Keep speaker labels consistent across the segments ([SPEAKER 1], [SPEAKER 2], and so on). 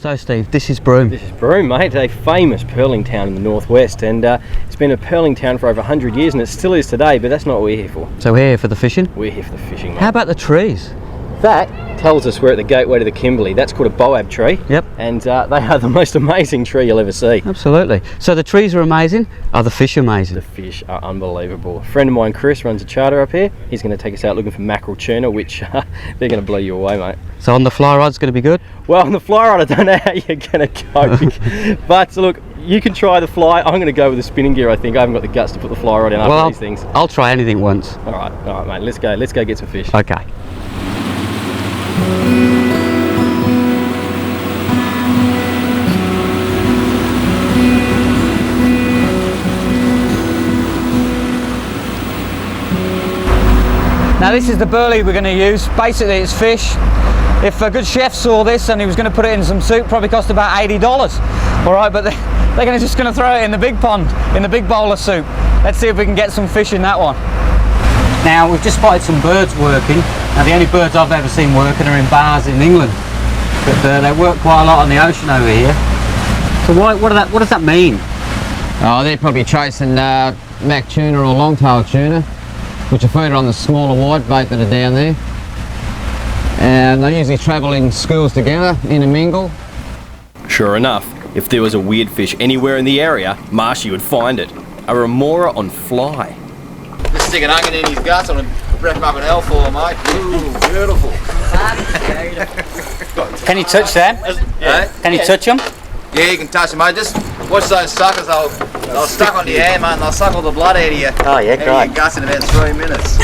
[SPEAKER 1] So Steve, this is Broome.
[SPEAKER 2] This is Broome, mate, a famous pearling town in the northwest, and it's been a pearling town for over 100 years, and it still is today, but that's not what we're here for.
[SPEAKER 1] So we're here for the fishing?
[SPEAKER 2] We're here for the fishing, mate.
[SPEAKER 1] How about the trees?
[SPEAKER 2] That tells us we're at the gateway to the Kimberley. That's called a boab tree.
[SPEAKER 1] Yep.
[SPEAKER 2] And they are the most amazing tree you'll ever see.
[SPEAKER 1] Absolutely. So the trees are amazing. Are the fish amazing?
[SPEAKER 2] The fish are unbelievable. A friend of mine, Chris, runs a charter up here. He's going to take us out looking for mackerel tuna, which they're going to blow you away, mate.
[SPEAKER 1] So on the fly rod's going to be good?
[SPEAKER 2] Well, on the fly rod, I don't know how you're going to go. But look, you can try the fly. I'm going to go with the spinning gear, I think. I haven't got the guts to put the fly rod in after these things.
[SPEAKER 1] I'll try anything once.
[SPEAKER 2] All right, mate. Let's go. Let's go get some fish.
[SPEAKER 1] Okay.
[SPEAKER 3] Now this is the burley we're going to use. Basically it's fish. If a good chef saw this and he was going to put it in some soup, probably cost about $80. All right, but they're just going to throw it in the big pond, in the big bowl of soup. Let's see if we can get some fish in that one.
[SPEAKER 1] Now we've just spotted some birds working. Now the only birds I've ever seen working are in bars in England, but they work quite a lot on the ocean over here. So what does that mean?
[SPEAKER 4] Oh, they're probably chasing mac tuna or long-tailed tuna, which are further on the smaller white bait that are down there. And they usually travel in schools together, intermingle.
[SPEAKER 2] Sure enough, if there was a weird fish anywhere in the area, Marshy would find it. A remora on fly.
[SPEAKER 5] Just stick an onion in his guts and wrap him up in L4, mate. Ooh, beautiful.
[SPEAKER 3] Can you touch them?
[SPEAKER 5] Yeah.
[SPEAKER 3] Can you touch them?
[SPEAKER 5] Yeah, you can touch them, mate. Just watch those suckers. They'll stuck onto your hand, mate, and they'll suck all the blood out of you.
[SPEAKER 3] Oh yeah, great.
[SPEAKER 5] Out of your guts in about 3 minutes.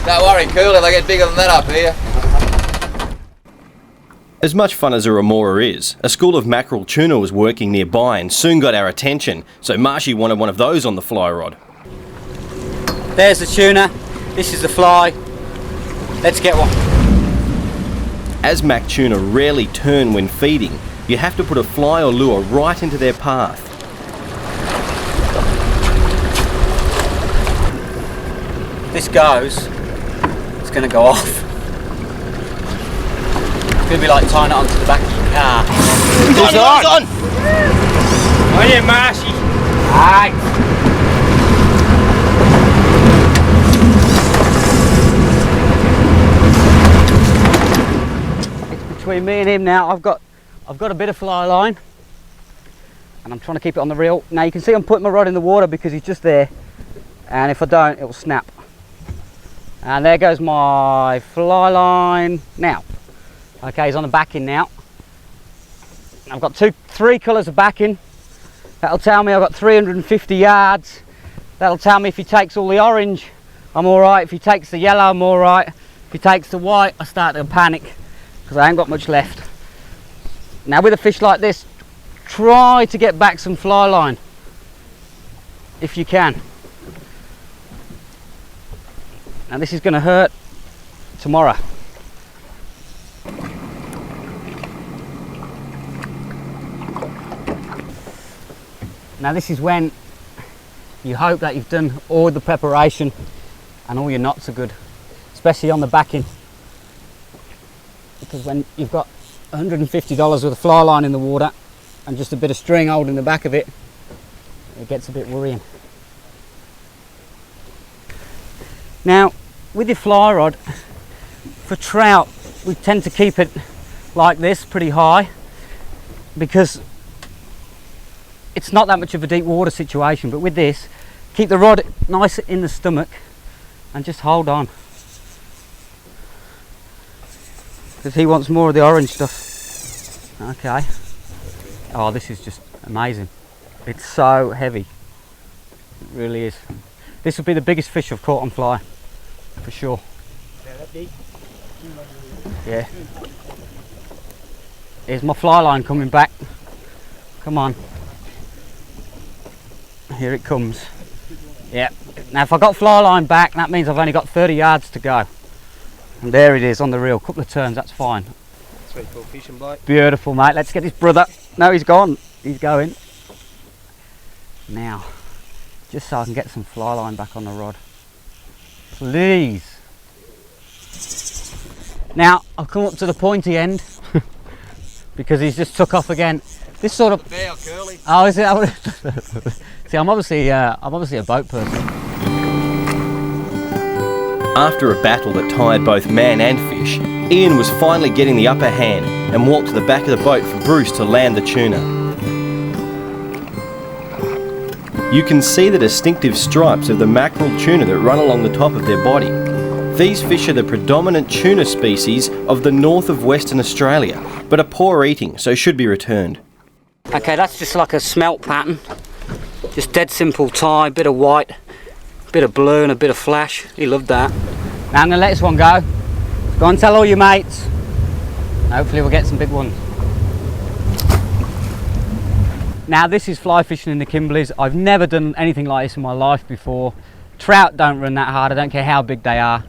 [SPEAKER 5] Don't worry, Cooler, they get bigger than that up here.
[SPEAKER 2] As much fun as a remora is, a school of mackerel tuna was working nearby and soon got our attention, so Marshy wanted one of those on the fly rod.
[SPEAKER 3] There's the tuna. This is the fly. Let's get one.
[SPEAKER 2] As mac tuna rarely turn when feeding, you have to put a fly or lure right into their path.
[SPEAKER 3] This goes, it's going to go off. It's going to be like tying it onto the back of your car.
[SPEAKER 2] It's on!
[SPEAKER 3] Oh yeah, Marshy. Alright. Between me and him now, I've got a bit of fly line and I'm trying to keep it on the reel. Now you can see I'm putting my rod in the water because he's just there, and if I don't it will snap. And there goes my fly line now. Okay, he's on the backing now. I've got three colours of backing. That'll tell me I've got 350 yards. That'll tell me if he takes all the orange, I'm alright. If he takes the yellow, I'm alright. If he takes the white, I start to panic because I ain't got much left. Now with a fish like this, try to get back some fly line if you can. Now this is going to hurt tomorrow. Now this is when you hope that you've done all the preparation and all your knots are good, especially on the backing, because when you've got $150 worth of fly line in the water and just a bit of string holding the back of it, it gets a bit worrying. Now with your fly rod, for trout we tend to keep it like this, pretty high, because it's not that much of a deep water situation. But with this, keep the rod nice in the stomach and just hold on, because he wants more of the orange stuff. Okay. Oh, this is just amazing. It's so heavy. It really is. This would be the biggest fish I've caught on fly, for sure. Yeah. Here's my fly line coming back. Come on. Here it comes. Yeah. Now if I got fly line back, that means I've only got 30 yards to go. And there it is on the reel. Couple of turns, that's fine.
[SPEAKER 5] Sweet cool fishing, bloke.
[SPEAKER 3] Beautiful, mate. Let's get his brother. No, he's gone. He's going. Now, just so I can get some fly line back on the rod. Please. Now I've come up to the pointy end because he's just took off again. This sort of
[SPEAKER 5] Fair, curly.
[SPEAKER 3] oh, is it? See, I'm obviously a boat person.
[SPEAKER 2] After a battle that tired both man and fish, Ian was finally getting the upper hand and walked to the back of the boat for Bruce to land the tuna. You can see the distinctive stripes of the mackerel tuna that run along the top of their body. These fish are the predominant tuna species of the north of Western Australia, but are poor eating, so should be returned.
[SPEAKER 3] Okay, that's just like a smelt pattern. Just dead simple tie, bit of white, bit of blue and a bit of flash. He loved that. Now I'm going to let this one go. Go and tell all your mates. Hopefully we'll get some big ones. Now this is fly fishing in the Kimberleys. I've never done anything like this in my life before. Trout don't run that hard, I don't care how big they are.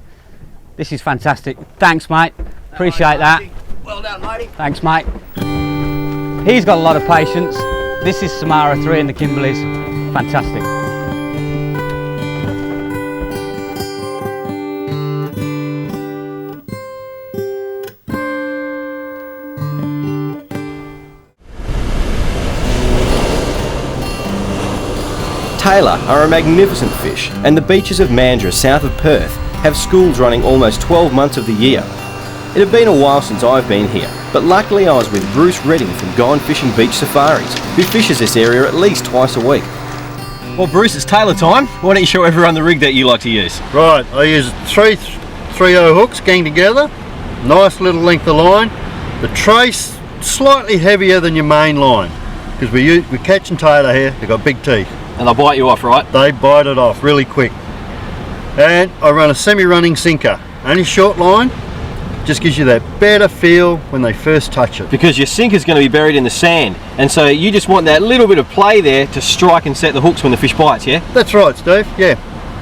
[SPEAKER 3] This is fantastic. Thanks, mate. Appreciate that.
[SPEAKER 5] Well done, matey.
[SPEAKER 3] Thanks, mate. He's got a lot of patience. This is Samara 3 in the Kimberleys. Fantastic.
[SPEAKER 2] Tailor are a magnificent fish, and the beaches of Mandurah south of Perth have schools running almost 12 months of the year. It had been a while since I've been here, but luckily I was with Bruce Redding from Gone Fishing Beach Safaris, who fishes this area at least twice a week. Well, Bruce, it's tailor time. Why don't you show everyone the rig that you like to use?
[SPEAKER 6] Right, I use 3/0 hooks gang together, nice little length of line. The trace slightly heavier than your main line because we catch and tailor here. They've got big teeth.
[SPEAKER 2] And they'll bite you off, right?
[SPEAKER 6] They bite it off really quick. And I run a semi-running sinker. Only short line, just gives you that better feel when they first touch it.
[SPEAKER 2] Because your sinker's going to be buried in the sand, and so you just want that little bit of play there to strike and set the hooks when the fish bites, yeah?
[SPEAKER 6] That's right, Steve, yeah.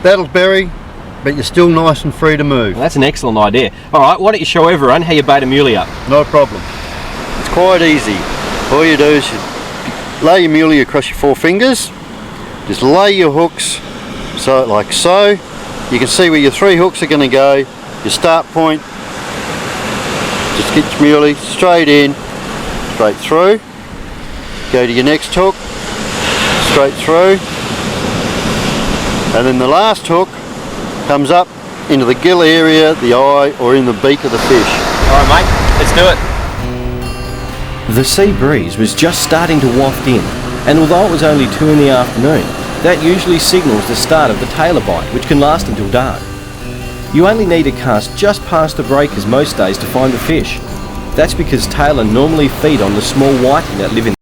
[SPEAKER 6] That'll bury, but you're still nice and free to move.
[SPEAKER 2] Well, that's an excellent idea. Alright, why don't you show everyone how you bait a muley up?
[SPEAKER 6] No problem. It's quite easy. All you do is you lay your muley across your 4 fingers, just lay your hooks so like so. You can see where your 3 hooks are going to go. Your start point, just get your muley straight in, straight through. Go to your next hook, straight through. And then the last hook comes up into the gill area, the eye, or in the beak of the fish.
[SPEAKER 2] Alright mate, let's do it. The sea breeze was just starting to waft in, and although it was only 2 in the afternoon, that usually signals the start of the tailor bite, which can last until dark. You only need to cast just past the breakers most days to find the fish. That's because tailor normally feed on the small whiting that live in